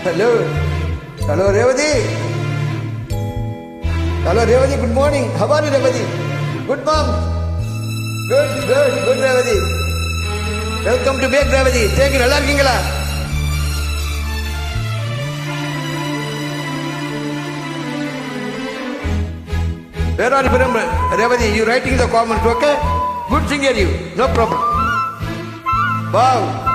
Hello. Hello, Revati. Hello, Revati. Good morning. How are you, Revati? Good, mom. Good, Revati. Welcome to Bake Revati. Thank you. நல்லா இருக்கீங்களா? Where are you from, Revati? You writing the comments, okay? Good singer you. No problem. Wow.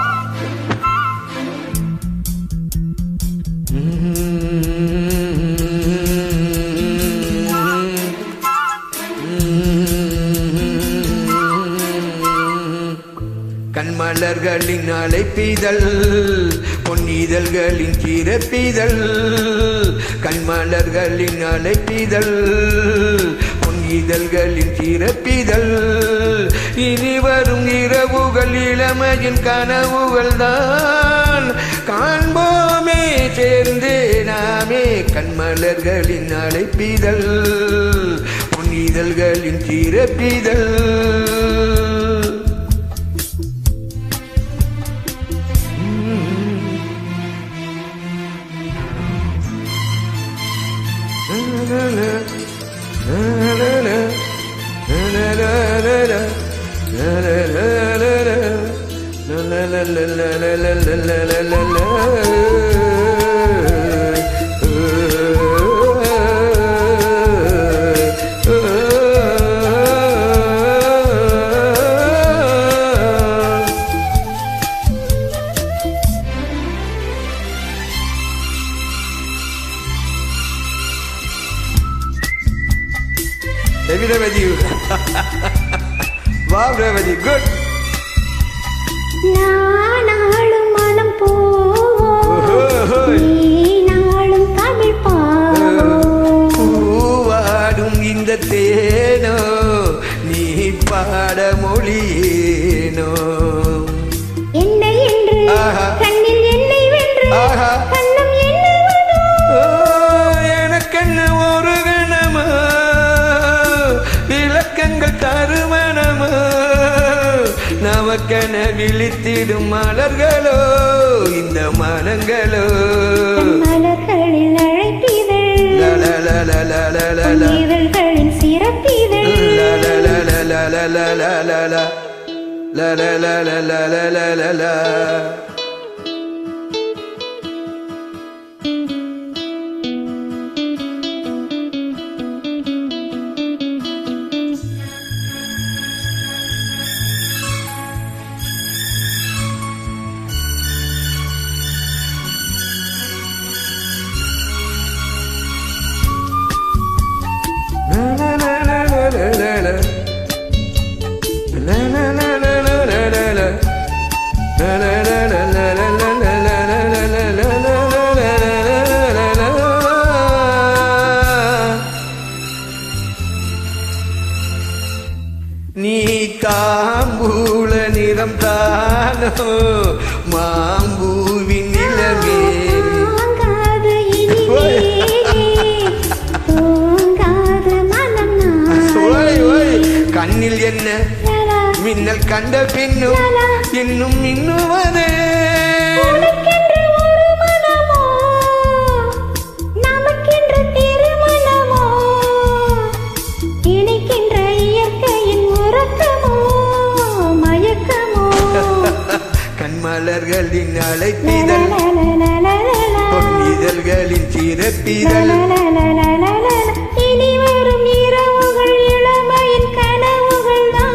கண்மலர்களின் அழைப்பிதழ் பொன்னிதழ்களின் சிறப்பிதழ் கண்மலர்களின் அழைப்பிதழ் பொன்னிதழ்களின் சிறப்பிதழ் இனி வரும் இரவுகள் இளமையின் கனவுகள் தான் காண்போமே சேர்ந்தே நாமே கண்மலர்களின் அழைப்பிதழ் பொன்னிதழ்களின் சிறப்பிதழ் Maybe with you. Wow, Revati, good. நாளும் மனம் நாளும் தமிழ் பூவாடும் இந்த தேனோ நீ பாட மொழியேனோ என்னை என்று கண்ணில் என்னை வென்று கண்ணம் எனக்கென்ன ஒரு கணமா விளக்கங்கள் தருமணமா நமக்கென விழித்திடும் மலர்களோ இந்த மனங்களோ மலர்களில் அழைப்பிதழ் இதழ்களின் சிறப்பிதழ் நீ தாம்பூல நிறம் தானோ மாம்பூவின் நிலமே கண்ணில் என்ன மின்னல் கண்ட பின்னும் இன்னும் மின்னுவதே கண்மலர்களின் அழைப்பிதழ் பொன்னிதழ்களின் சிறப்பிதழ் இனி வரும் இரவுகள் இளமையின் கனவுகள் தான்